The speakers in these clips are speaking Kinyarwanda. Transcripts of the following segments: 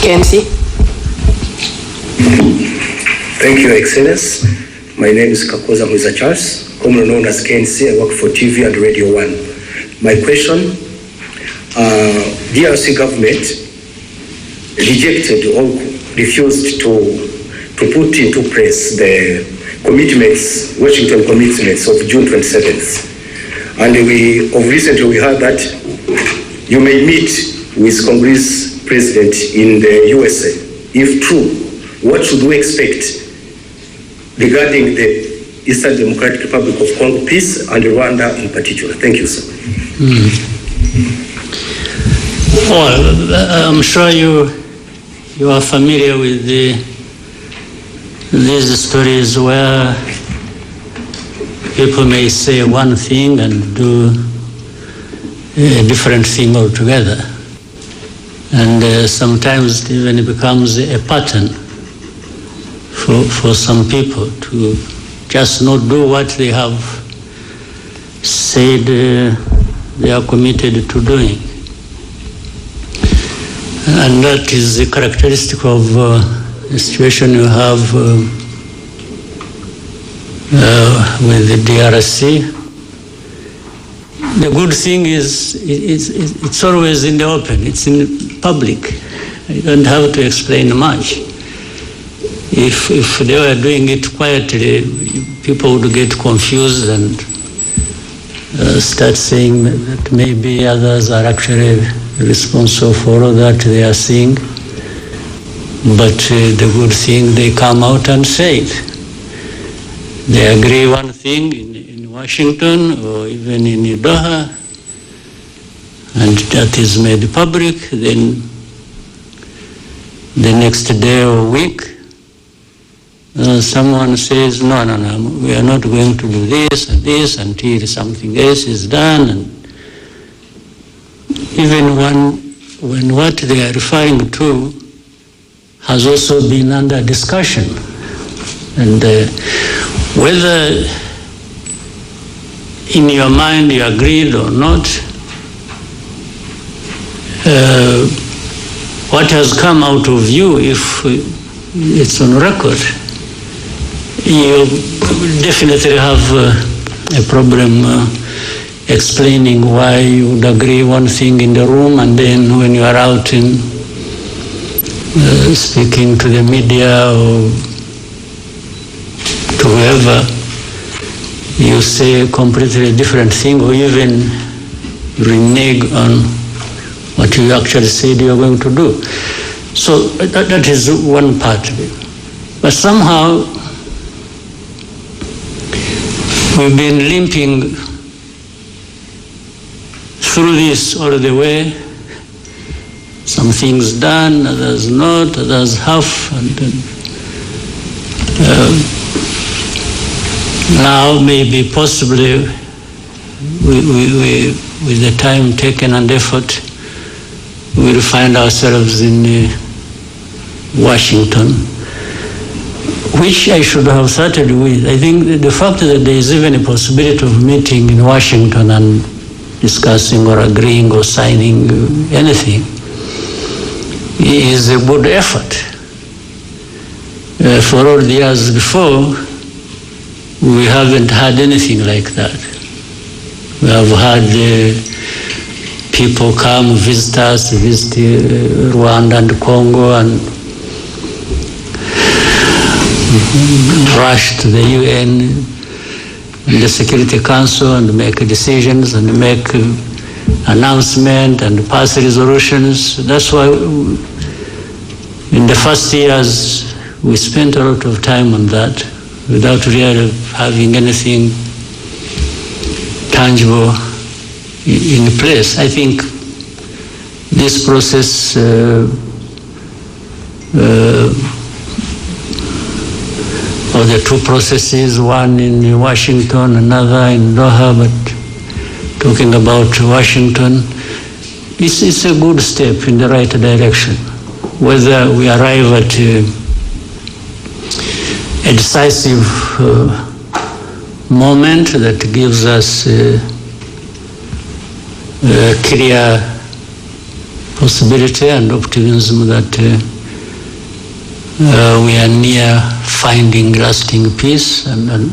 KNC. Thank you, Excellence. My name is Kakoza Mwiza Charles, commonly known as KNC. I work for TV and Radio 1. My question, DRC government rejected or refused to put into place the commitments, Washington commitments of June 27th. And recently we heard that you may meet with Congress President in the USA. If true, what should we expect regarding the Eastern Democratic Republic of Congo peace and Rwanda in particular? Thank you, sir. Well, I'm sure you are familiar with these stories where people may say one thing and do a different thing altogether. And sometimes it even becomes a pattern for some people to just not do what they have said they are committed to doing. And that is the characteristic of the situation you have with the DRC. The good thing is it's always in the open, it's in public. You don't have to explain much. If they were doing it quietly, people would get confused and start saying that maybe others are actually responsible for all that they are seeing. But the good thing, they come out and say it. They agree one thing in Washington or even in Doha, and that is made public. Then the next day or week, someone says, no, we are not going to do this and this until something else is done. And even when what they are referring to has also been under discussion. And whether in your mind you agreed or not, what has come out of you, if it's on record, you definitely have a problem explaining why you would agree one thing in the room, and then when you are out in speaking to the media or to whoever, you say a completely different thing, or even renege on what you actually said you are going to do. So that is one part of it. But somehow we've been limping through this all the way. Some things done, others not, others half, and now maybe possibly with the time taken and effort, we will find ourselves in Washington, which I should have started with. I think the fact that there is even a possibility of meeting in Washington and discussing or agreeing or signing anything is a good effort. For all the years before, we haven't had anything like that. We have had people come visit us, visit Rwanda and Congo, and rush to the UN and the Security Council and make decisions and make announcements and pass resolutions. That's why in the first years we spent a lot of time on that without really having anything tangible in place. I think this process or the two processes, one in Washington, another in Doha, but talking about Washington, it's a good step in the right direction. Whether we arrive at a decisive moment that gives us a clear possibility and optimism that we are near finding lasting peace and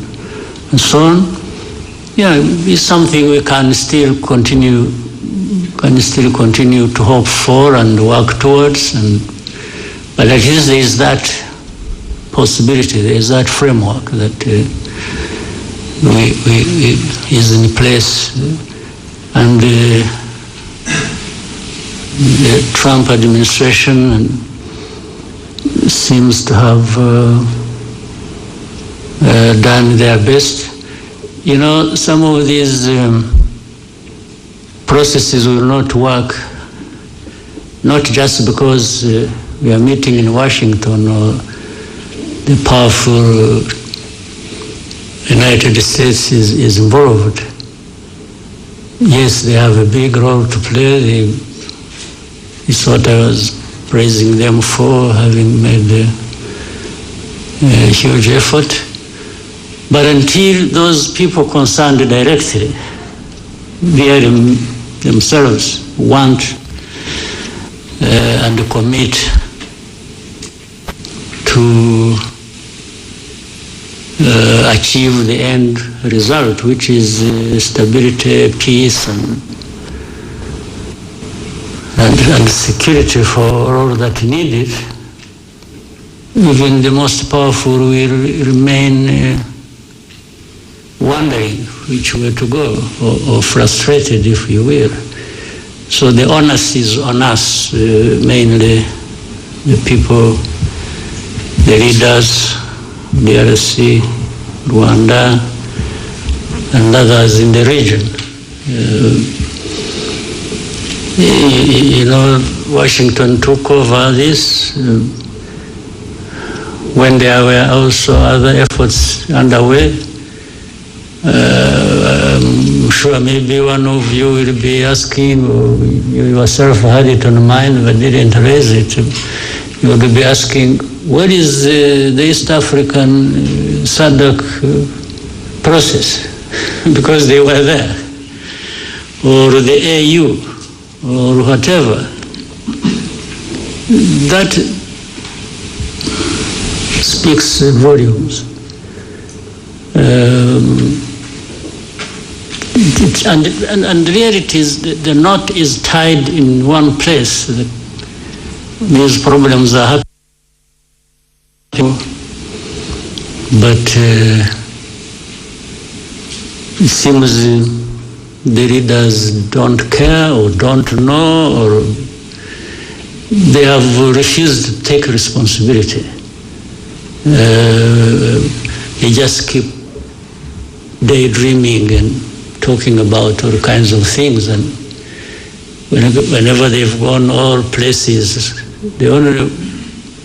so on. Yeah, it's something we can still continue to hope for and work towards, but at least there is that possibility, there is that framework that is in place, and the Trump administration seems to have done their best. You know, some of these processes will not work, not just because we are meeting in Washington or the powerful United States is involved. Yes, they have a big role to play. It's what I was praising them for, having made a huge effort. But until those people concerned directly, they themselves want and commit to achieve the end result, which is stability, peace, and security for all that needed, even the most powerful will remain wondering which way to go, or frustrated, if you will. So the onus is on us, mainly the people, the leaders, the DRC, Rwanda, and others in the region. You know, Washington took over this when there were also other efforts underway. I'm sure maybe one of you will be asking, or you yourself had it on mind but didn't raise it. You will be asking, what is the East African SADC process? Because they were there. Or the AU, or whatever. That speaks volumes. And really it is, the knot is tied in one place. These problems are happening. But it seems the leaders don't care or don't know, or they have refused to take responsibility. They just keep daydreaming and talking about all kinds of things, and whenever they've gone all places, the only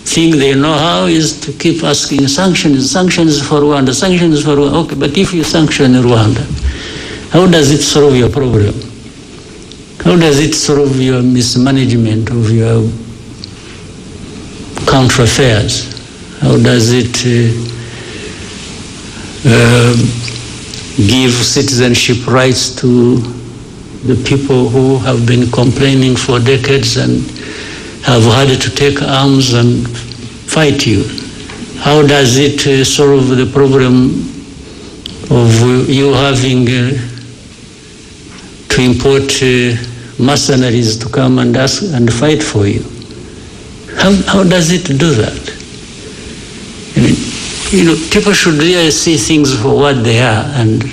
thing they know how is to keep asking sanctions for Rwanda, sanctions for Rwanda. Okay, but if you sanction Rwanda, how does it solve your problem? How does it solve your mismanagement of your country affairs? How does it give citizenship rights to the people who have been complaining for decades and have had to take arms and fight you? How does it solve the problem of you having to import mercenaries to come and fight for you? How does it do that? I mean, you know, people should really see things for what they are, and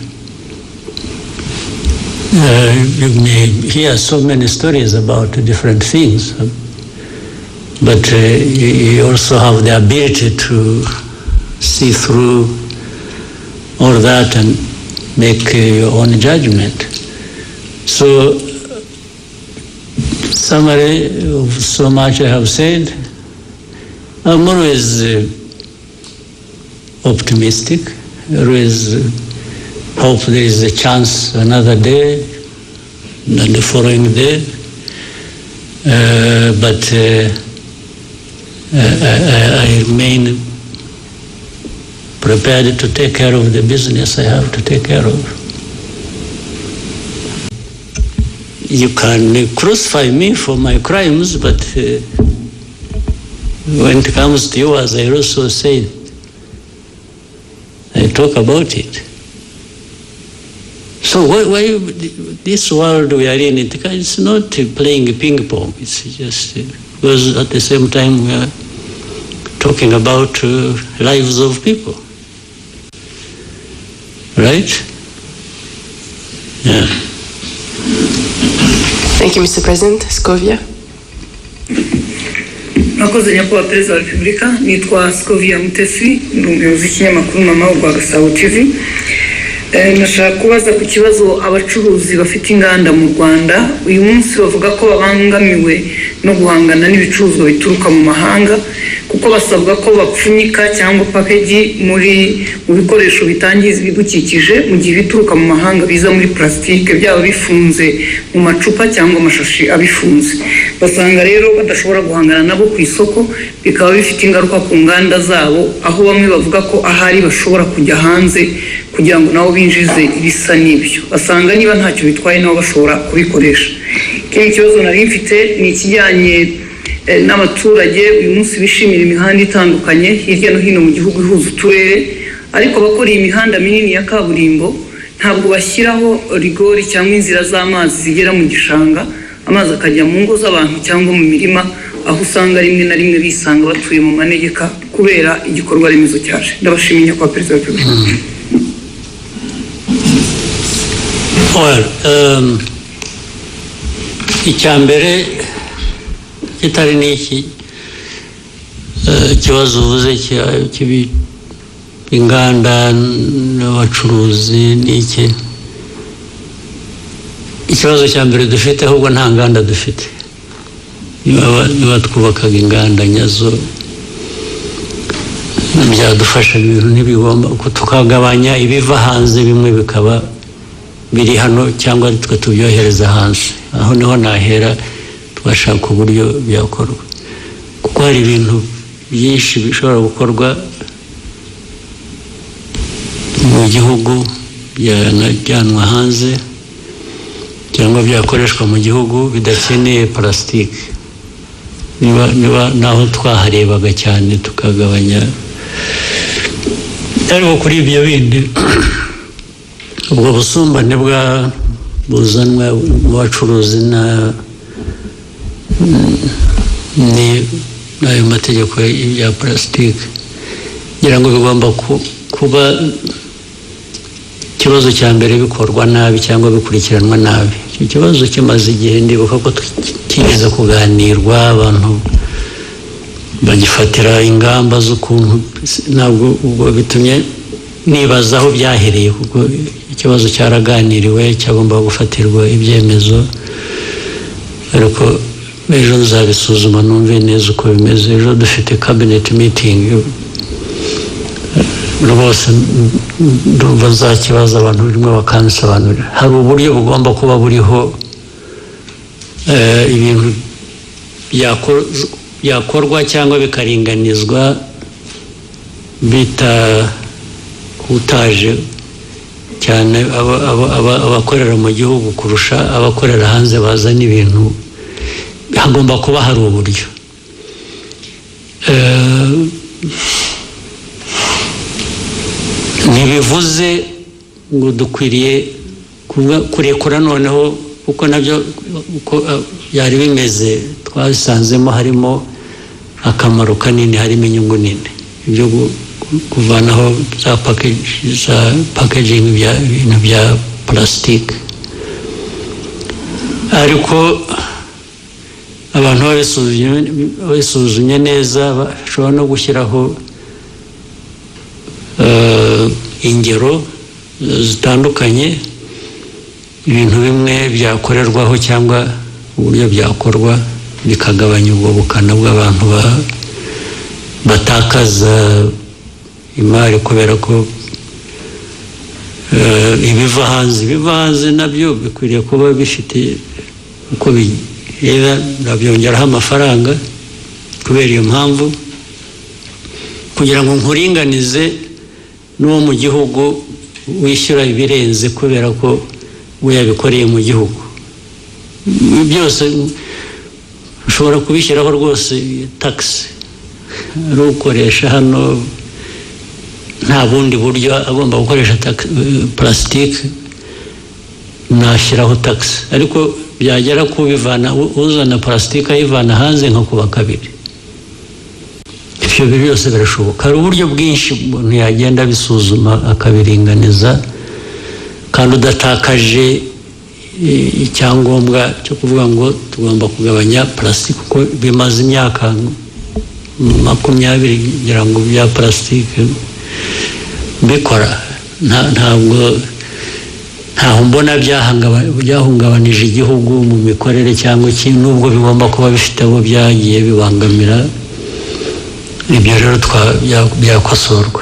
you may hear so many stories about different things, but you also have the ability to see through all that and make your own judgment. So, summary of so much I have said, I'm always optimistic, always hope there is a chance another day and the following day, but I remain prepared to take care of the business I have to take care of. you can crucify me for my crimes, but when it comes to you, as I also said, I talk about it. So why this world we are in, it's not playing ping pong. It's just because at the same time we are talking about lives of people, right? Yeah. Thank you, Mr. President. SCOVIA. Nakoze nyakubahwa Perezida wa Repubulika, nitwa SCOVIA Mutesi, umuyobozi w'ikinyamakuru Mama wa Gasabo TV. Nashaka kubaza ku kibazo abacuruzi bafite inganda mu Rwanda uyu munsi bavuga ko babangamiwe no guhangana n'ibicuruzwa bituruka mu mahanga kuko basabwa ko bapfunyika cyangwa package mu bikoresho bitangiza ibidukikije mu gihe bituruka mu mahanga biza muri plastique byaba bifunze mu macupa cyangwa amashashi abifunze. Basanga rero badashobora guhangana nabo ku isoko, bikaba bifite ingaruka ku nganda zabo, aho bamwe bavuga ko ahari bashobora kujya hanze kugira ngo nabo binjize ibisa n'ibyo. Basanga niba ntacyo bitwaye nabo bashobora kubikoresha. Ikindi kibazo nari mfite ni ikijyanye n'abaturage uyu munsi bishimira imihanda itandukanye hirya no hino mu gihugu ihuza uturere, ariko abakora iyi mihanda minini ya kaburimbo ntabwo bashyiraho rigori cyangwa inzira z'amazi zigera mu gishanga, amazi akajya mu ngo z'abantu cyangwa mu mirima, aho usanga rimwe na rimwe bisanga batuye mu manegeka kubera igikorwa remezo cyaje. Ndabashimiye kwa Perezida wa Repubulika. Icyambere kitari n'iki kibazo uvuze kibi inganda n'abacuruzi n'iki. Ikibazo cya mbere dufite ahubwo nta nganda dufite. Niba twubakaga inganda nyazo byadufasha ibintu ntibigomba tukagabanya ibiva hanze, bimwe bikaba biri hano cyangwa twe tubyohereza hanze. Aho niho nahera twashaka uburyo byakorwa, kuko hari ibintu byinshi bishobora gukorwa mu gihugu byanajyanwa hanze cyangwa byakoreshwa mu gihugu bidakeneye plastique. Niba naho twaharebaga cyane tukagabanya, ariko kuri ibyo bindi ubwo busumbane buzanwa mu bacuruzi n'ayo mategeko ya plastique, ngira ngo bigomba kuba ikibazo cya mbere bikorwa nabi cyangwa bikurikiranwa nabi. Icyo kibazo kimaze igihe, ndibuka ko kigeze kuganirwa, abantu bagifatira ingamba z'ukuntu, ntabwo ubwo bitumye nibaza aho byahereye, kuko ikibazo cyaraganiriwe cyagomba gufatirwa ibyemezo, ariko ejo nzabisuzuma numve neza uko bimeze. Ejo dufite cabinet meeting rwose, ndumva nzakibaza abantu birimo bakansobanurira. Hari uburyo bugomba kuba buriho ibintu byakorwa cyangwa bikaringanizwa bitahutaje cyane abakorera mu gihugu kurusha abakorera hanze bazana ibintu. Hagomba kuba hari uburyo. Ntibivuze ngo dukwiriye kurekura noneho, kuko nabyo uko byari bimeze twasanzemo harimo akamaro kanini, harimo inyungu nini, ibyo kuvanaho za packaging ibintu bya plastique. Ariko abantu babisuzumye neza bashobora no gushyiraho ingero zitandukanye, ibintu bimwe byakorerwaho cyangwa uburyo byakorwa bikagabanya ubwo bukana bw'abantu batakaza imari kubera ko ibiva hanze nabyo bikwiriye kuba bifite uko bireba, nabyongeraho amafaranga kubera iyo mpamvu, kugira ngo nkuringanize n'uwo mu gihugu wishyura ibirenze kubera ko we yabikoreye mu gihugu. byose ushobora kubishyiraho rwose tax ari ukoresha hano nta bundi buryo agomba gukoresha plastique nashyiraho tax ariko byagera kubivana uzana plastique ayivana hanze nko kuba kabiri ibyo byose birashoboka hari uburyo bwinshi umuntu yagenda bisuzuma akabiringaniza kandi udatakaje icyangombwa cyo kuvuga ngo tugomba kugabanya plastique kuko bimaze imyaka 20 ngira ngo bya plastique bikora ntabwo mbona byahungabanije igihugu mu mikorere cyangwa ikintu nubwo bigomba kuba bifite abo byagiye bibangamira ibyo rero byakosorwa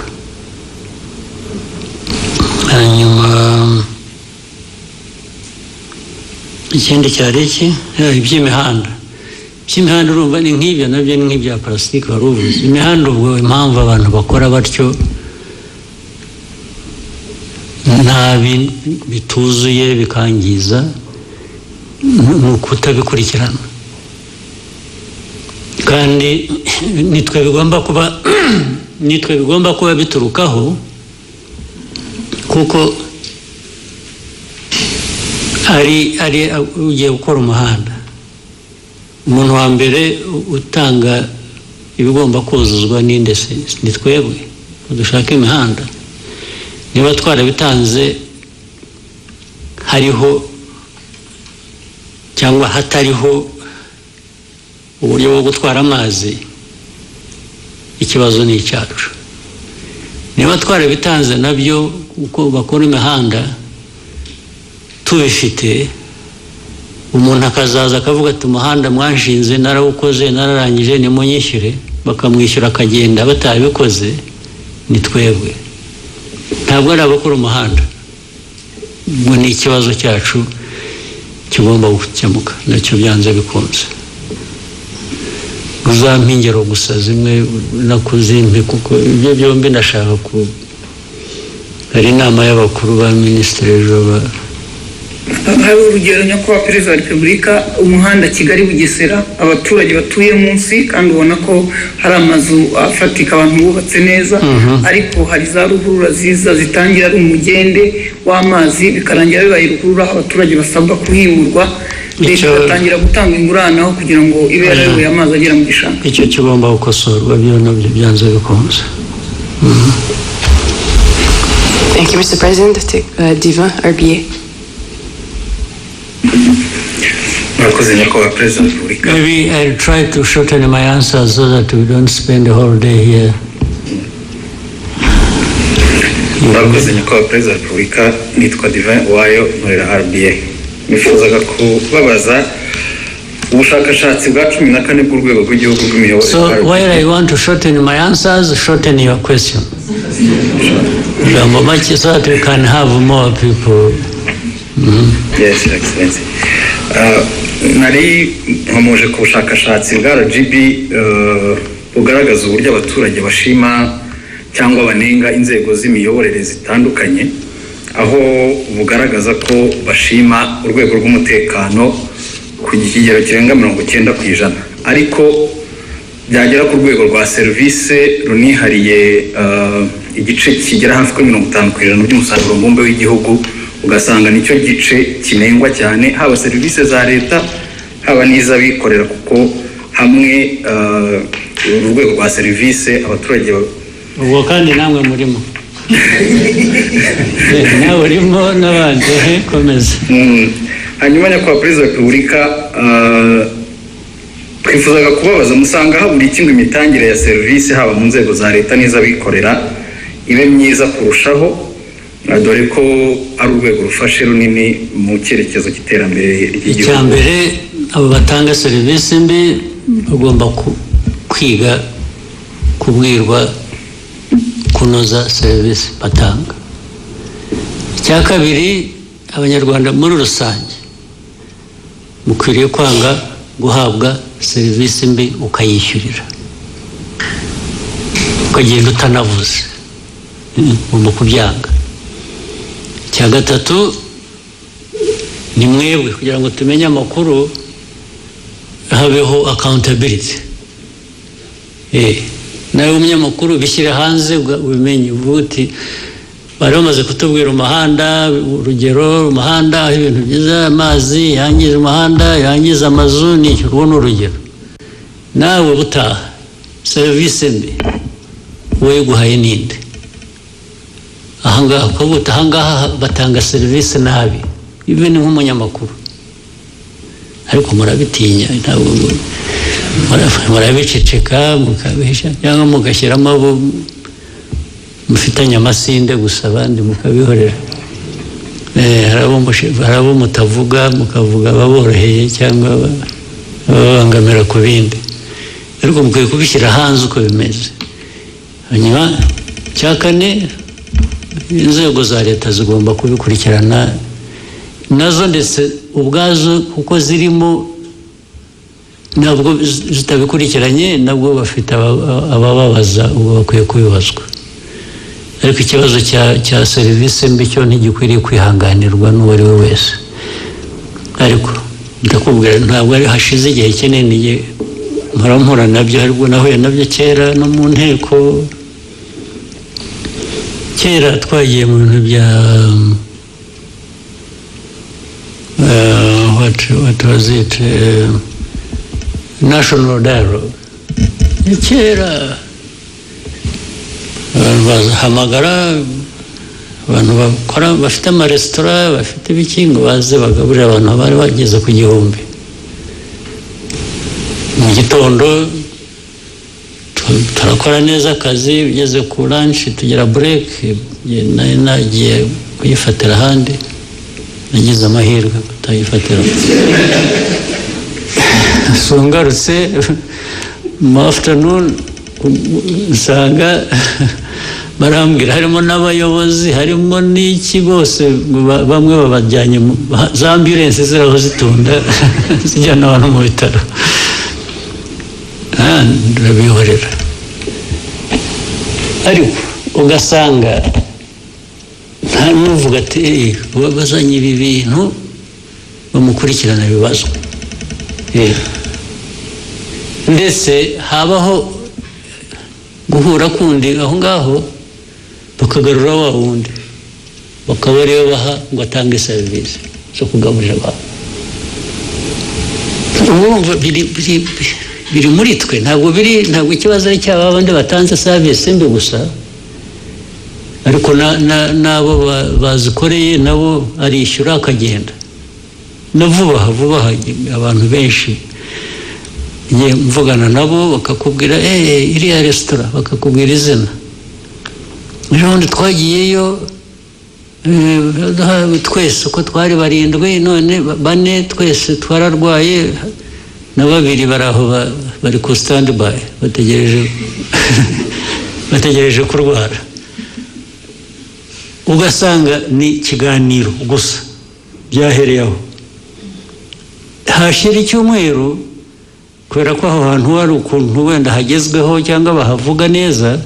hanyuma ikindi cyari iki iby'imihanda urumva ni nk'ibyo nabyo ni nk'ibya plastique wari uvuze imihanda ubwo impamvu abantu bakora batyo nabi bituzuye bikangiza ni ukutabikurikirana kandi nitwe bigomba kuba biturukaho kuko ari ugiye gukora umuhanda umuntu wa mbere utanga ibigomba kuzuzwa n'indese ni twebwe dushaka imihanda niba twarabitanze hariho cyangwa hatariho uburyo bwo gutwara amazi ikibazo ni icyacu niba twarabitanze nabyo uko bakora imihanda tubifite umuntu akazaza akavuga ati umuhanda mwanshinze narawukoze nararangije nimunyishyure bakamwishyura akagenda batabikoze ni twebwe ntabwo ari abakora umuhanda ngo ni ikibazo cyacu kigomba gukemuka nacyo byanze bikunze uzampa ingero gusa zimwe nakuzimpe kuko ibyo byombi ndashaka hari inama y'abakuru ba minisitiri ejo hari urugero nyakubahwa perezida wa repubulika umuhanda Kigali Bugesera abaturage batuye munsi kandi ubona ko hari amazu afatika abantu bubatse neza ariko hari za ruhurura ziza zitangira ari umugende w'amazi bikarangira bibaye ruhurura abaturage basabwa kuhimurwa leta igatangira gutanga ingurane aho kugira ngo ibe yarayoboye amazi agera mu gishanga icyo kigomba gukosorwa byo nabyo byanze bikunze Thank you, Mr. President. Divin, RBA. Maybe I'll try to shorten my answer so that we don't spend the whole day here. Murakoze nyakubahwa perezida wa repubulika nitwa Divin Uwayo nkorera RBA nifuzaga kubabaza ubushakashatsi bwa 14 bw'urwego rw'igihugu rw'imiyoborere So while I want to shorten my answers, shorten your question. So that we can have more people. Yes, Excellency. Nari nkomoje ku bushakashatsi bwa RGB bugaragaza uburyo abaturage bashima cyangwa banenga inzego z'imiyoborere zitandukanye aho bugaragaza ko bashima urwego rw'umutekano ku kigero kirenga 90% ariko byagera ku rwego rwa service runihariye igice kigera hafi kuri 50% by'umusaruro mbumbe w'igihugu ugasanga nicyo gice kinengwa cyane haba service za leta haba n'iz'abikorera kuko hamwe urwego rwa service abaturage ubwo kandi namwe murimo nawe urimo n'abandi komeza hanyuma nyakubahwa perezida wa repubulika twifuzaga kubabaza musanga habura ikindi imitangire ya service haba mu nzego za leta n'iz'abikorera ibe myiza kurushaho dore ko ari urwego rufashe runini mu cyerekezo cy'iterambere ry'igihugu icya mbere abo batanga serivisi mbi bagomba kwiga kubwirwa kunoza serivisi batanga icya kabiri abanyarwanda muri rusange mukwiriye kwanga guhabwa serivisi mbi ukayishyurira ukagenda utanavuze ugomba kubyanga icya gatatu ni mwebwe kugira ngo tumenye amakuru habeho accountability. Nawe umunyamakuru bishyire hanze ubimenye ubuti bari bamaze kutubwira umuhanda, urugero umuhanda aho ibintu byiza, amazi yangiza umuhanda, yangiza amazu, ni urwo urugero. Nawe butaha serivisi mbi wowe guhaye ninde? Ahangaha batanga serivisi nabi, ibi ni nk'umunyamakuru, ariko murabitinya, ntabwo murabiceceka mukabihisha cyangwa mugashyiramo abo mufitanye amasinde gusa abandi mukabihorera. Hari abo mutavuga mukavuga baboroheye cyangwa babangamira ku bindi, ariko mukwiye kubishyira hanze uko bimeze. Hanyuma cya kane, inzego za leta zigomba kubikurikirana nazo ndetse ubwazo kuko zirimo, nabwo zitabikurikiranye nabwo bafite abababaza, ubwo bakwiye kubibazwa. Ariko ikibazo cya serivisi mbi cyo ntigikwiriye kwihanganirwa n'uwo ari we wese. Ariko ndakubwira ntabwo ari hashize igihe kinini mpora nabyo, ariko nahuye nabyo kera no mu nteko. Kera twagiye mu bintu bya what was it, national dialogue. Kera abantu bahamagara abantu bakora bafite amaresitora, bafite ibikingo, baze bagaburira abantu bari bageze ku 1000 mu gitondo. Turakora neza akazi, ugeze ku lunch tugira break, nagiye kuyifatira ahandi, nagize amahirwe kutayifatira. Sungarutse mu afternoon usanga barambwira harimo n'abayobozi, harimo n'iki, bose bamwe babajyanye za ambulance ziraho zitunda zijyana abantu mu bitaro. Ndabihorera. Ariko ugasanga nta n'uvuga ati bazanye ibi bintu bamukurikirana ibibazo. Ndetse habaho guhura kundi aho ngaho bakagarura wa wundi bakaba ariyo baha ngo atange serivisi zo kugaburira abantu. Urumva biri muri twe, ntabwo ikibazo ari cyaba abandi batanze service mbi gusa, ariko nabo bazikoreye nabo arishyura akagenda. Na vuba abantu benshi ngiye mvugana nabo bakakubwira iriya resitora, bakakubwira izina. Ejo twagiyeyo twese uko twari 7, none 4 twese twararwaye, na 2 bari aho bari ku standby bategereje kurwara. Ugasanga ni ikiganiro gusa byahereyeho. Hashira icyumweru kubera ko aho hantu hari ukuntu wenda hagezweho cyangwa bahavuga neza,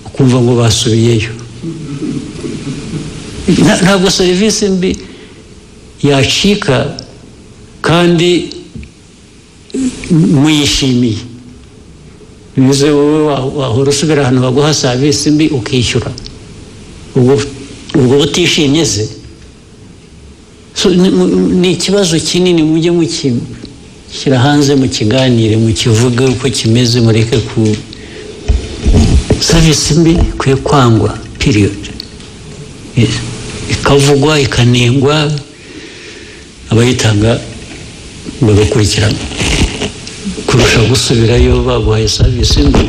ukumva ngo basubiyeyo. Ntabwo serivisi mbi yacika kandi muyishimiye. Bivuze wowe wahora usubira ahantu baguha serivisi mbi ukishyura, ubwo butishimye se. Ni ikibazo kinini, mujye mukishyira hanze, mukiganire, mukivuge uko kimeze, mureke ku serivisi mbi kwiye kwangwa period. Ikavugwa, ikanengwa, abayitanga bagakurikirana kurusha gusubirayo baguhaye serivisi mbi.